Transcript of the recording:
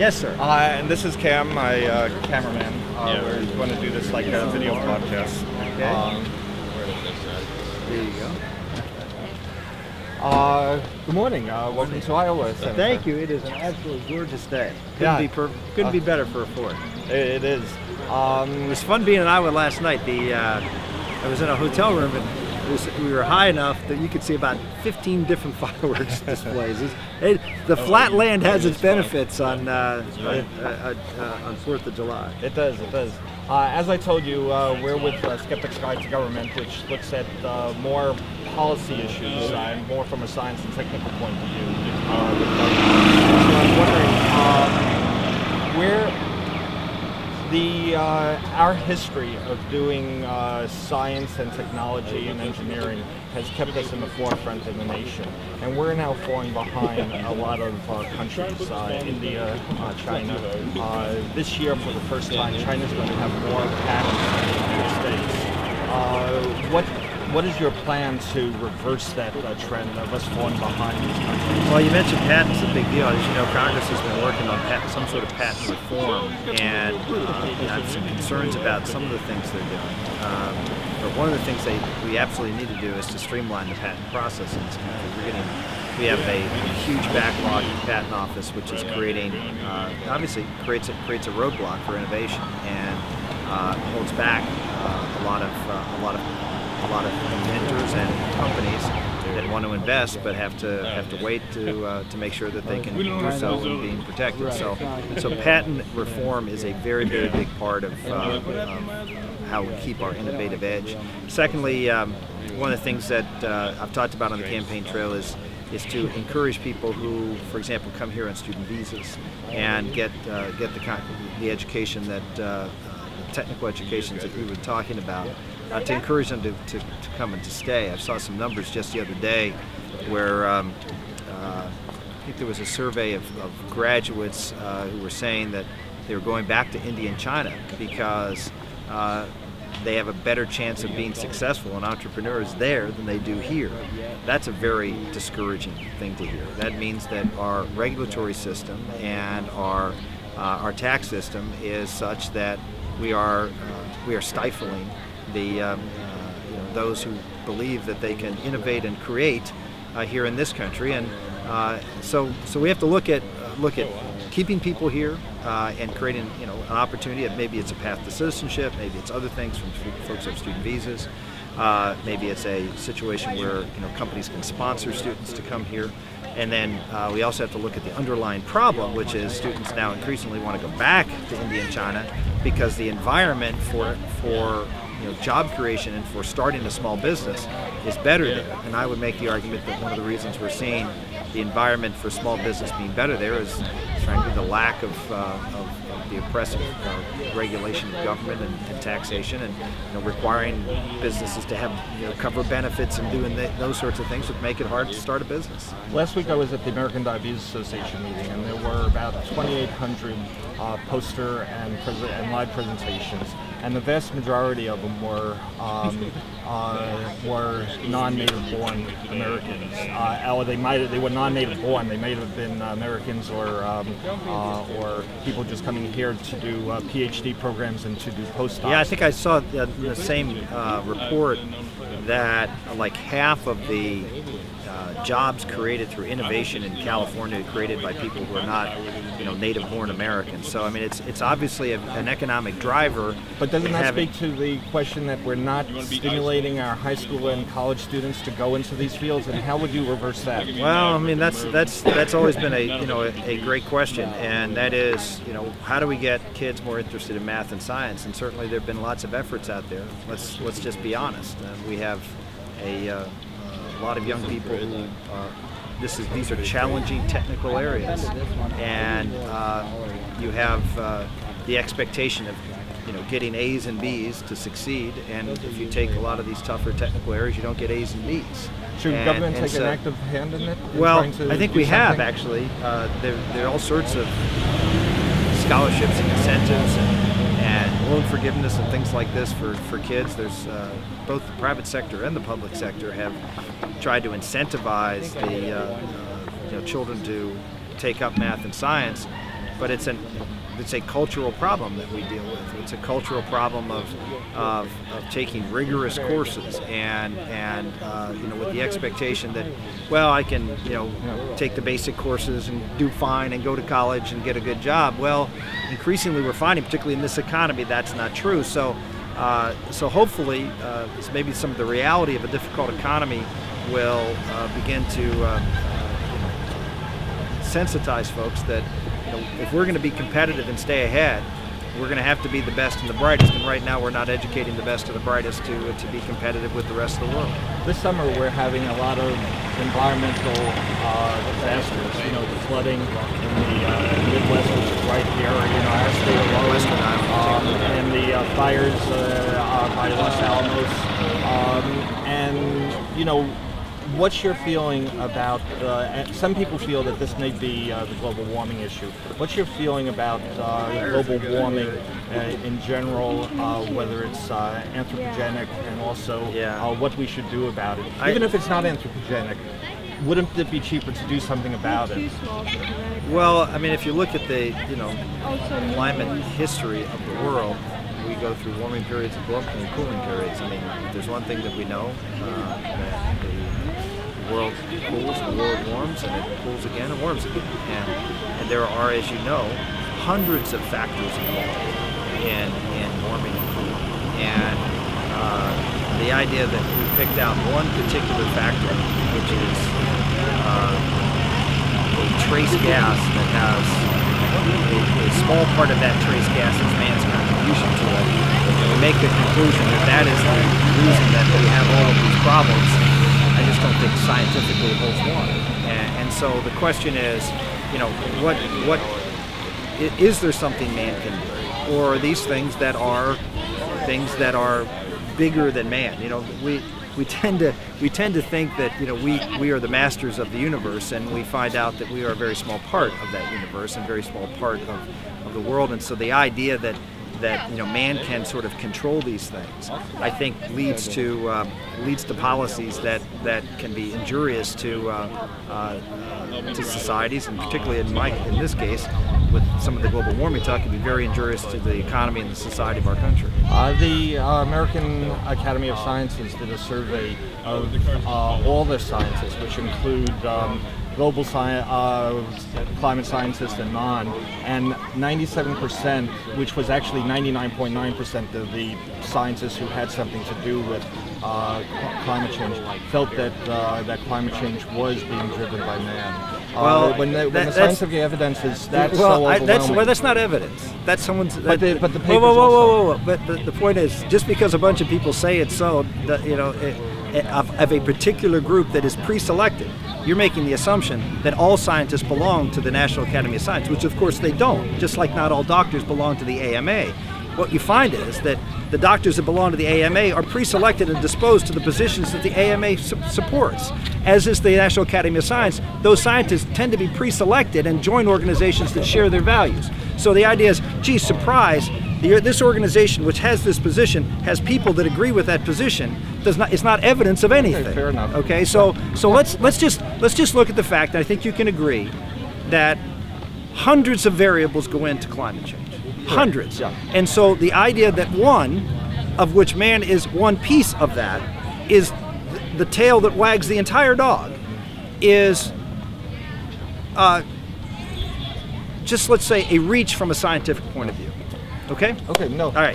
Yes, sir. And this is Cam, my cameraman. We're going to do this like a video podcast. Okay. There you go. Good morning. Welcome to Iowa, Senator. Thank you. It is an absolutely gorgeous day. Couldn't be better for a Ford. It is. It was fun being in Iowa last night. I was in a hotel room and we were high enough that you could see about 15 different fireworks displays. The flat land has its benefits on 4th of July. It does. It does. As I told you, we're with Skeptics Guide to Government, which looks at more policy issues, more from a science and technical point of view. So I'm wondering where our history of doing science and technology and engineering has kept us in the forefront of the nation, and we're now falling behind a lot of countries, India, China. This year, for the first time, China's going to have more patents than the United States. What is your plan to reverse that trend of us falling behind these countries? Well, you mentioned patents, a big deal. As you know, Congress has been working on some sort of patent reform, and I have some concerns about some of the things they're doing. But one of the things we absolutely need to do is to streamline the patent process in this country. We have a huge backlog in the patent office, which is creating, obviously creates a roadblock for innovation, and holds back a lot of inventors and companies that want to invest but have to wait to make sure that they can do so and being protected. So patent reform is a very, very big part of how we keep our innovative edge. Secondly, one of the things that I've talked about on the campaign trail is to encourage people who, for example, come here on student visas and get the education that technical educations that we were talking about, to encourage them to come and to stay. I saw some numbers just the other day where I think there was a survey of graduates who were saying that they were going back to India and China because they have a better chance of being successful and entrepreneurs there than they do here. That's a very discouraging thing to hear. That means that our regulatory system and our tax system is such that we are stifling those who believe that they can innovate and create here in this country, and so we have to look at keeping people here and creating an opportunity. Maybe it's a path to citizenship, maybe it's other things from folks who have student visas, maybe it's a situation where companies can sponsor students to come here. And then we also have to look at the underlying problem, which is students now increasingly want to go back to India and China because the environment for job creation and for starting a small business is better there. And I would make the argument that one of the reasons we're seeing the environment for small business being better there is, frankly, the lack of the oppressive regulation of government and taxation, and requiring businesses to have cover benefits and doing those sorts of things would make it hard to start a business. Last week I was at the American Diabetes Association meeting, and there were about 2,800 poster and live presentations, and the vast majority of them were non-native born Americans. They were non-native born. They might have been Americans or people just coming here to do PhD programs and to do postdocs. Yeah, I think I saw the same report that like half of the jobs created through innovation in California created by people who are not, native-born Americans. So I mean, it's obviously an economic driver. But doesn't that speak to the question that we're not stimulating our high school and college students to go into these fields? And how would you reverse that? Well, I mean, that's always been a great question, and that is, how do we get kids more interested in math and science? And certainly there have been lots of efforts out there. Let's just be honest. We have a lot of young people who these are challenging technical areas, and you have the expectation of getting A's and B's to succeed, and if you take a lot of these tougher technical areas, you don't get A's and B's. Should government take an active hand in it? Well, I think we have actually. There are all sorts of scholarships and incentives and loan forgiveness and things like this for kids. There's both the private sector and the public sector have tried to incentivize the children to take up math and science. but it's a cultural problem that we deal with. It's a cultural problem of taking rigorous courses and with the expectation that, well, I can take the basic courses and do fine and go to college and get a good job. Well, increasingly we're finding, particularly in this economy, that's not true. So hopefully maybe some of the reality of a difficult economy will begin to sensitize folks that if we're going to be competitive and stay ahead, we're going to have to be the best and the brightest. And right now, we're not educating the best and the brightest to be competitive with the rest of the world. This summer, we're having a lot of environmental disasters. The flooding in the Midwest, which is right here. Our state alone, and the fires by Los Alamos, what's your feeling about, some people feel that this may be the global warming issue. What's your feeling about global warming in general, whether it's anthropogenic and also what we should do about it? Even if it's not anthropogenic, wouldn't it be cheaper to do something about it? Well, I mean, if you look at the climate history of the world, we go through warming periods and cooling periods. I mean, there's one thing that we know, that the world cools, the world warms, and it cools again and warms again. And there are, as you know, hundreds of factors involved in warming and cooling. And the idea that we picked out one particular factor, which is a trace gas that has a small part of that trace gas is man's contribution to it, and we make the conclusion that is the reason that we have all of these problems, I just don't think scientifically holds water. And so the question is, is there something man can do, or are these things that are bigger than man? We tend to think that we are the masters of the universe, and we find out that we are a very small part of that universe and a very small part of the world. And so the idea that man can sort of control these things, I think leads to policies that can be injurious to societies, and particularly in this case, with some of the global warming talk, can be very injurious to the economy and the society of our country. The American Academy of Sciences did a survey of all the scientists, which include global climate scientists and non, and 97%, which was actually 99.9% of the scientists who had something to do with climate change, felt that climate change was being driven by man. Well, when the scientific evidence is so overwhelming. That's not evidence. That's someone's. But the papers whoa. But the point is, just because a bunch of people say it's so, of a particular group that is pre-selected, you're making the assumption that all scientists belong to the National Academy of Science, which of course they don't, just like not all doctors belong to the AMA. What you find is that the doctors that belong to the AMA are pre-selected and disposed to the positions that the AMA supports, as is the National Academy of Science. Those scientists tend to be pre-selected and join organizations that share their values. So the idea is, gee, surprise, this organization which has this position has people that agree with that position. It's not evidence of anything. Okay, fair enough. Okay, so let's just look at the fact that I think you can agree that hundreds of variables go into climate change. Hundreds. Yeah. And so the idea that one, of which man is one piece of that, is the tail that wags the entire dog, is just, let's say, a reach from a scientific point of view. Okay? Okay, no. All right.